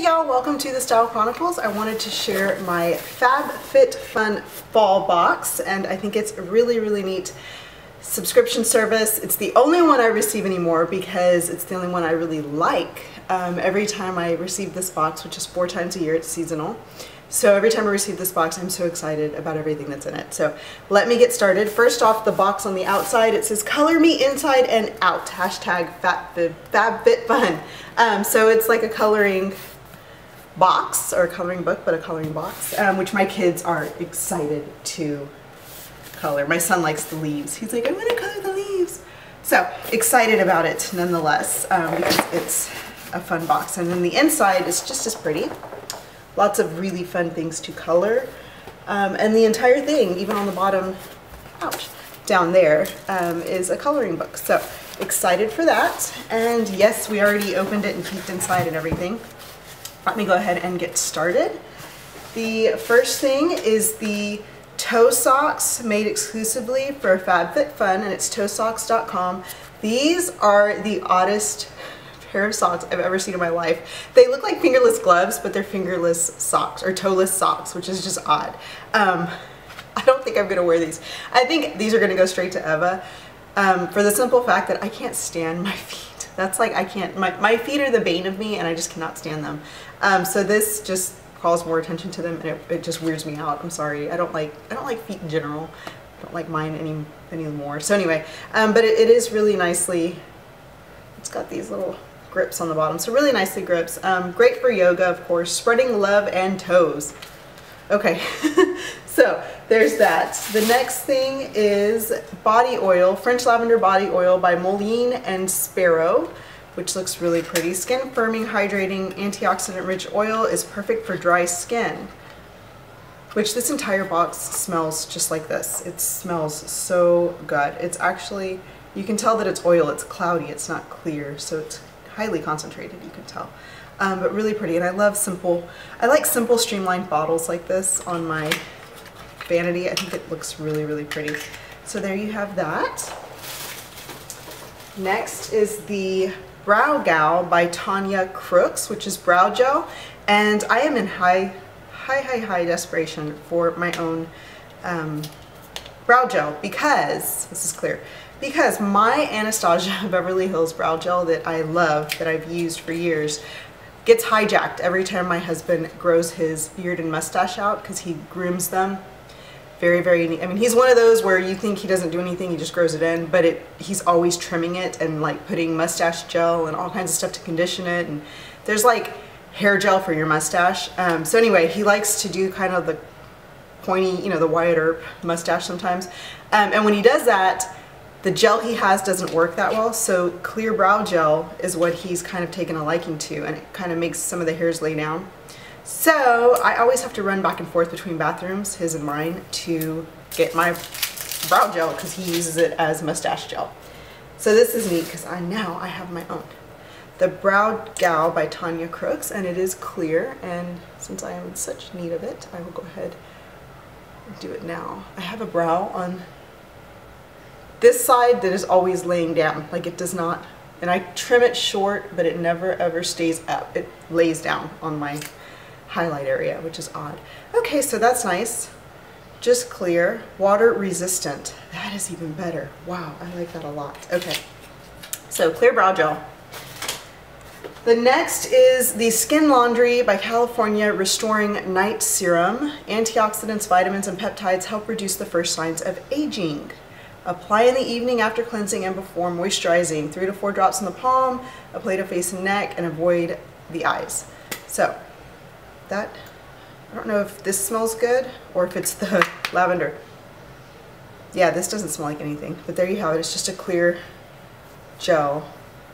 y'all, welcome to the Style Chronicles. I wanted to share my FabFitFun fall box, and I think it's a really neat subscription service. It's the only one I receive anymore because it's the only one I really like. Every time I receive this box, which is 4 times a year, it's seasonal. So every time I receive this box, I'm so excited about everything that's in it. So let me get started. First off, the box on the outside, it says color me inside and out, hashtag FabFitFun. So it's like a coloring box, or a coloring book, but a coloring box, which my kids are excited to color. My son likes the leaves. He's like, I want to color the leaves. So excited about it nonetheless, because it's a fun box. And then the inside is just as pretty. Lots of really fun things to color. And the entire thing, even on the bottom, ouch, down there, is a coloring book. So excited for that. And yes, we already opened it and peeked inside and everything. Let me go ahead and get started. The first thing is the toe socks made exclusively for FabFitFun, and it's toesocks.com. These are the oddest pair of socks I've ever seen in my life. They look like fingerless gloves, but they're fingerless socks, or toeless socks, which is just odd. I don't think I'm gonna wear these. I think these are gonna go straight to Eva, for the simple fact that I can't stand my feet. That's like, I can't, my feet are the bane of me and I just cannot stand them. So this just calls more attention to them, and it just weirds me out. I'm sorry. I don't like feet in general. I don't like mine anymore. So anyway, but it is really nicely, it's got these little grips on the bottom. So really nicely grips. Great for yoga, of course. Spreading love and toes. Okay, so there's that. The next thing is body oil, French lavender body oil by Moline and Sparrow, which looks really pretty. Skin firming, hydrating, antioxidant rich oil is perfect for dry skin. Which this entire box smells just like this. It smells so good. It's actually, you can tell that it's oil, it's cloudy, it's not clear, so it's highly concentrated, you can tell. But really pretty, and I like simple streamlined bottles like this on my vanity. I think it looks really pretty. So there you have that. Next is the Brow Gal by Tanya Crooks, which is brow gel, and I am in high desperation for my own brow gel, because, this is clear, because my Anastasia Beverly Hills brow gel that I love, that I've used for years, gets hijacked every time my husband grows his beard and mustache out, because he grooms them very neat. I mean, he's one of those where you think he doesn't do anything, he just grows it in, but he's always trimming it and like putting mustache gel and all kinds of stuff to condition it, and there's like hair gel for your mustache. So anyway, he likes to do kind of the pointy, you know, the Wyatt Earp mustache sometimes, and when he does that, the gel he has doesn't work that well, so clear brow gel is what he's kind of taken a liking to, and it kind of makes some of the hairs lay down. So I always have to run back and forth between bathrooms, his and mine, to get my brow gel, because he uses it as mustache gel. So this is neat, because now I have my own. The Brow Gal by Tanya Crooks, and it is clear, and since I am in such need of it, I will go ahead and do it now. I have a brow on this side that is always laying down, like it does not, and I trim it short, but it never ever stays up. It lays down on my highlight area, which is odd. Okay, so that's nice. Just clear, water resistant. That is even better. Wow, I like that a lot. Okay, so clear brow gel. The next is the Skin Laundry by California Restoring Night Serum. Antioxidants, vitamins, and peptides help reduce the first signs of aging. Apply in the evening after cleansing and before moisturizing. 3 to 4 drops in the palm, apply to face and neck, and avoid the eyes. So that, I don't know if this smells good or if it's the lavender. Yeah, this doesn't smell like anything, but there you have it. It's just a clear gel,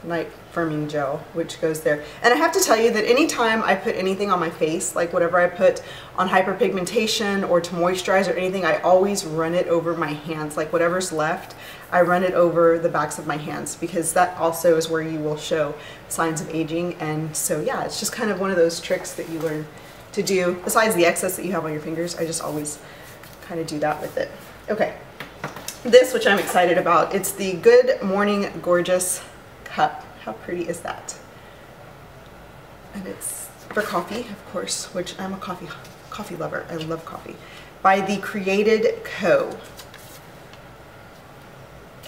night firming gel, which goes there. And I have to tell you that anytime I put anything on my face, like whatever I put on hyperpigmentation or to moisturize or anything, I always run it over my hands. Like whatever's left, I run it over the backs of my hands, because that also is where you will show signs of aging. And so yeah, it's just kind of one of those tricks that you learn to do. Besides the excess that you have on your fingers, I just always kind of do that with it. Okay, this, which I'm excited about, it's the Good Morning Gorgeous cup. How pretty is that? and it's for coffee, of course, which I'm a coffee lover. I love coffee. By the Created Co.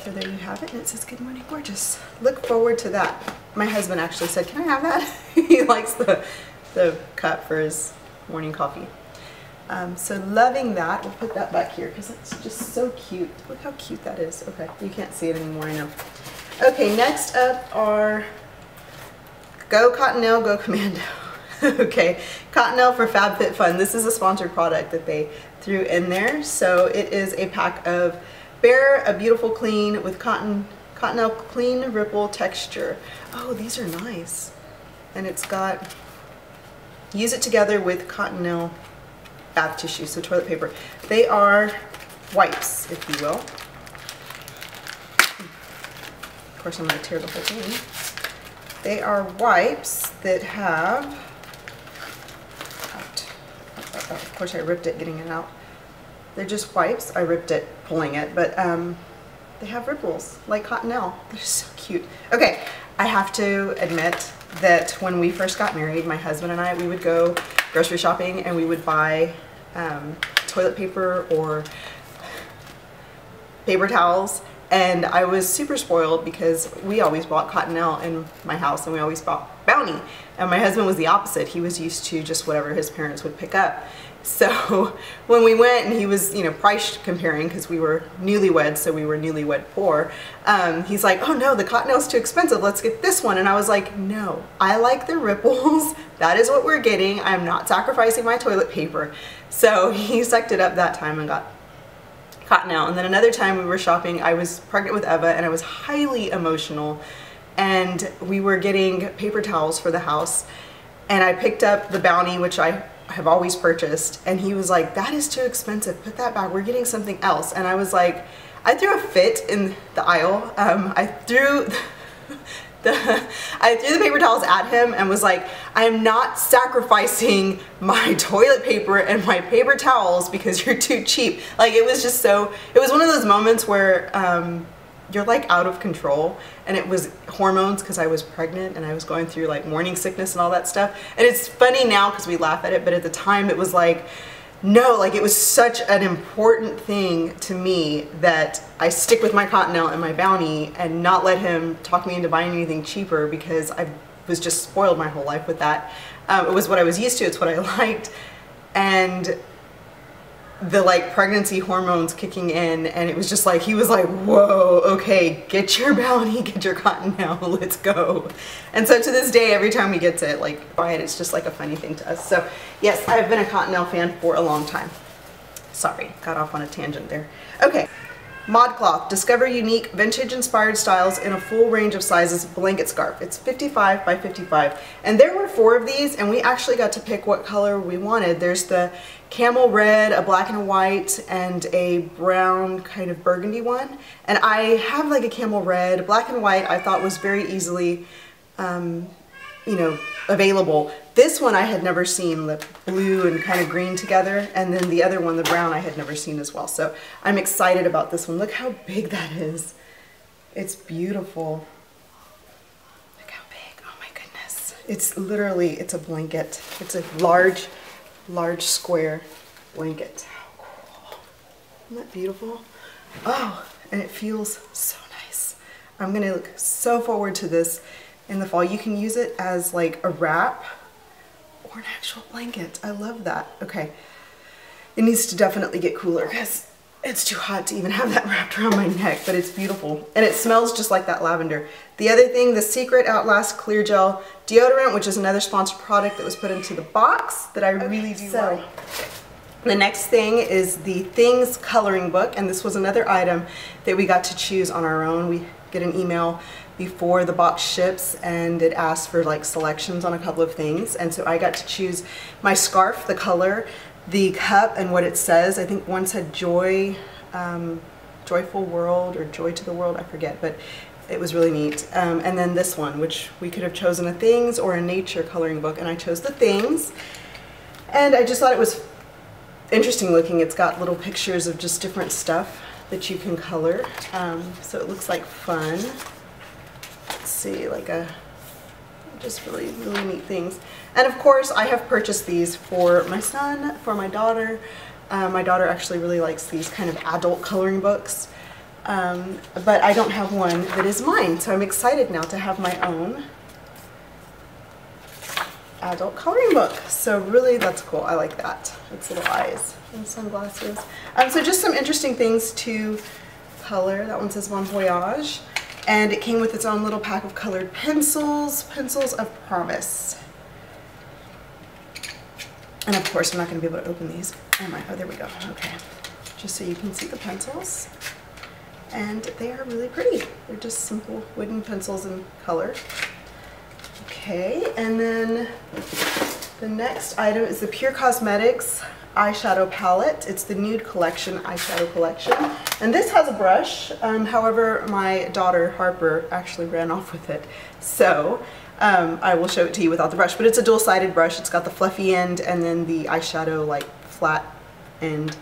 So there you have it, and it says, "Good morning, gorgeous." Look forward to that. My husband actually said, "Can I have that?" He likes the cup for his morning coffee. So loving that. We'll put that back here because it's just so cute. Look how cute that is. Okay, you can't see it anymore, I know. Okay, next up are Go Cottonelle, Go Commando. Okay, Cottonelle for FabFitFun. This is a sponsored product that they threw in there. So it is a pack of Bare a Beautiful Clean with Cottonelle Clean Ripple Texture. Oh, these are nice. And it's got, use it together with Cottonelle bath tissue, so toilet paper. They are wipes, if you will. Of course, I'm going to tear the whole thing. They are wipes that have, of course I ripped it getting it out. They're just wipes. I ripped it pulling it, but they have ripples like Cottonelle. They're so cute. Okay, I have to admit that when we first got married, my husband and I, we would go grocery shopping and we would buy toilet paper or paper towels, and I was super spoiled because we always bought Cottonelle in my house and we always bought Bounty, and my husband was the opposite. He was used to just whatever his parents would pick up. So when we went and he was, you know, price comparing because we were newlyweds, so we were newlywed poor, he's like, "Oh no, the Cottonelle's too expensive, let's get this one." And I was like, "No, I like the ripples. That is what we're getting. I'm not sacrificing my toilet paper." So he sucked it up that time and got Cottonelle. And then another time we were shopping, I was pregnant with Eva and I was highly emotional, and we were getting paper towels for the house, and I picked up the Bounty, which I have always purchased, and he was like, "That is too expensive, put that back, we're getting something else." And I was like, I threw a fit in the aisle. I threw the paper towels at him and was like, "I am not sacrificing my toilet paper and my paper towels because you're too cheap." Like, it was just so, it was one of those moments where you're like out of control, and it was hormones because I was pregnant and I was going through like morning sickness and all that stuff. And it's funny now because we laugh at it, but at the time it was like, no, like it was such an important thing to me that I stick with my Cottonelle and my Bounty and not let him talk me into buying anything cheaper, because I was just spoiled my whole life with that. It was what I was used to, it's what I liked, and the like pregnancy hormones kicking in, and it was just like, he was like, "Whoa, okay, get your Bounty, get your Cottonelle, let's go." And so to this day, every time he gets it, like, buy it, it's just like a funny thing to us. So yes, I've been a Cottonelle fan for a long time. Sorry, got off on a tangent there. Okay, ModCloth, discover unique vintage inspired styles in a full range of sizes blanket scarf. It's 55 by 55, and there were 4 of these, and we actually got to pick what color we wanted. There's the camel red, a black and a white, and a brown kind of burgundy one. And I have like a camel red. Black and white I thought was very easily you know, available. This one I had never seen, the blue and kind of green together, and then the other one, the brown, I had never seen as well. So I'm excited about this one. Look how big that is. It's beautiful. Look how big, oh my goodness. It's literally, it's a blanket. It's a large square blanket. How cool. Isn't that beautiful? Oh, and it feels so nice. I'm gonna look so forward to this in the fall. You can use it as like a wrap or an actual blanket. I love that. Okay, it needs to definitely get cooler because it's too hot to even have that wrapped around my neck, but it's beautiful. And it smells just like that lavender. The other thing, the Secret Outlast Clear Gel Deodorant, which is another sponsored product that was put into the box that I really do like. The next thing is the Things coloring book, and this was another item that we got to choose on our own. We get an email before the box ships, and it asks for like selections on a couple of things, and so I got to choose my scarf, the color, the cup, and what it says. I think one said joy, joyful world, or joy to the world, I forget, but it was really neat. And then this one, which we could have chosen a Things or a nature coloring book, and I chose the Things, and I just thought it was interesting looking. It's got little pictures of just different stuff that you can color, so it looks like fun. Let's see, like a just really, really neat things. And of course, I have purchased these for my son, for my daughter. My daughter actually really likes these kind of adult coloring books. But I don't have one that is mine, so I'm excited now to have my own adult coloring book. So really, that's cool. I like that. It's little eyes and sunglasses. So just some interesting things to color. That one says Bon Voyage. And it came with its own little pack of colored pencils, Pencils of Promise. And of course, I'm not going to be able to open these. Oh, there we go. Okay. Just so you can see the pencils. And they are really pretty. They're just simple wooden pencils in color. Okay, and then the next item is the Pure Cosmetics eyeshadow palette. It's the Nude Collection eyeshadow collection. And this has a brush. However, my daughter Harper actually ran off with it. So I will show it to you without the brush. But it's a dual-sided brush. It's got the fluffy end and then the eyeshadow like flat end.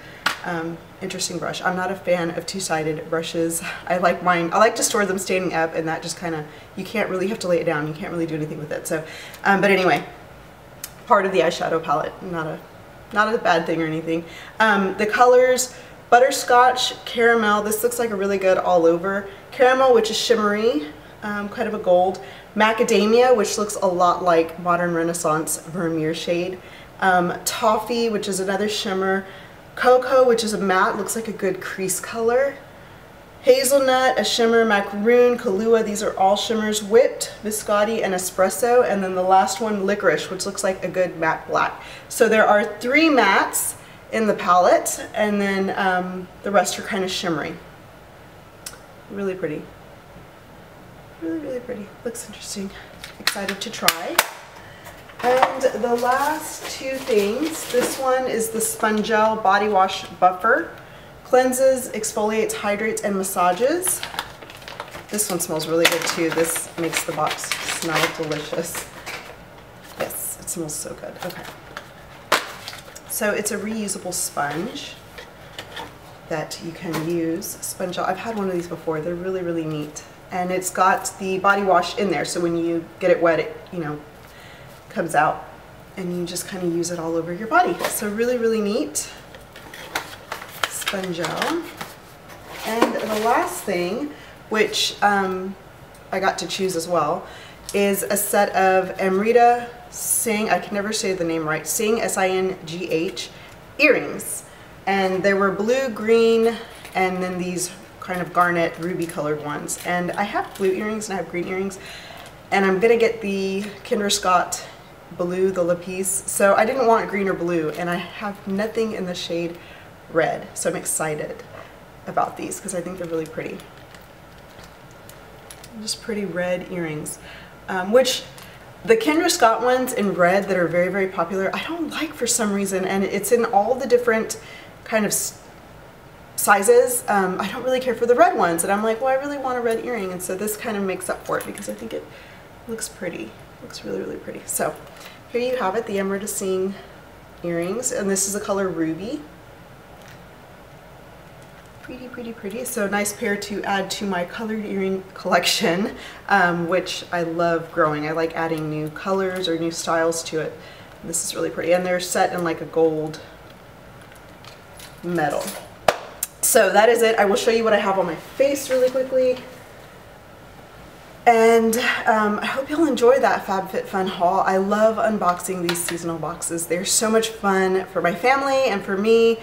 Interesting brush. I'm not a fan of two-sided brushes. I like mine. I like to store them standing up, and that just kind of, you can't really have to lay it down. You can't really do anything with it. So, but anyway, part of the eyeshadow palette. Not a bad thing or anything. The colors: Butterscotch, Caramel. This looks like a really good all over. Caramel, which is shimmery, kind of a gold. Macadamia, which looks a lot like Modern Renaissance Vermeer shade. Toffee, which is another shimmer. Cocoa, which is a matte, looks like a good crease color. Hazelnut, a shimmer. Macaroon, Kahlua, these are all shimmers. Whipped, Biscotti, and Espresso. And then the last one, Licorice, which looks like a good matte black. So there are 3 mattes in the palette, and then the rest are kind of shimmery. Really pretty. Really, really pretty. Looks interesting. Excited to try. And the last 2 things, this one is the Spongel Body Wash Buffer. Cleanses, exfoliates, hydrates, and massages. This one smells really good too. This makes the box smell delicious. Yes, it smells so good. Okay. So it's a reusable sponge that you can use. Spongel, I've had one of these before. They're really, really neat. And it's got the body wash in there, so when you get it wet, it, you know, comes out and you just kind of use it all over your body. So really, really neat. Spongel. And the last thing, which I got to choose as well, is a set of Amrita Singh, I can never say the name right, Singh, S-I-N-G-H, earrings. And they were blue, green, and then these kind of garnet ruby colored ones. And I have blue earrings and I have green earrings. And I'm gonna get the Kinder Scott blue, the lapis. So I didn't want green or blue, and I have nothing in the shade red. So I'm excited about these because I think they're really pretty. Just pretty red earrings, which the Kinder Scott ones in red that are very, very popular, I don't like for some reason, and it's in all the different kind of sizes. I don't really care for the red ones, and I'm like, well, I really want a red earring, and so this kind of makes up for it because I think it looks pretty. Looks really, really pretty. So here you have it, the Amrita Singh earrings, and this is the color Ruby. Pretty, pretty, pretty. So nice pair to add to my colored earring collection, which I love growing. I like adding new colors or new styles to it. This is really pretty, and they're set in like a gold metal. So that is it. I will show you what I have on my face really quickly. And I hope you'll enjoy that FabFitFun haul. I love unboxing these seasonal boxes. They're so much fun for my family and for me.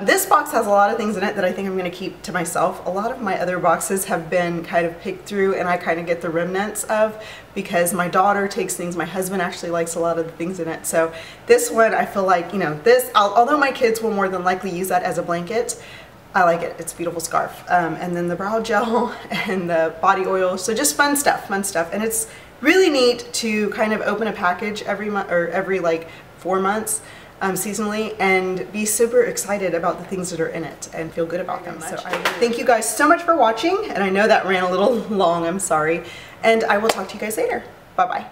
This box has a lot of things in it that I think I'm going to keep to myself. A lot of my other boxes have been kind of picked through and I kind of get the remnants of because my daughter takes things. My husband actually likes a lot of the things in it. So this one, I feel like, you know, this, although my kids will more than likely use that as a blanket, I like it. It's a beautiful scarf. And then the brow gel and the body oil. So just fun stuff, fun stuff. And it's really neat to kind of open a package every month or every like 4 months seasonally and be super excited about the things that are in it and feel good about them. So I thank you guys so much for watching. And I know that ran a little long, I'm sorry. And I will talk to you guys later. Bye-bye.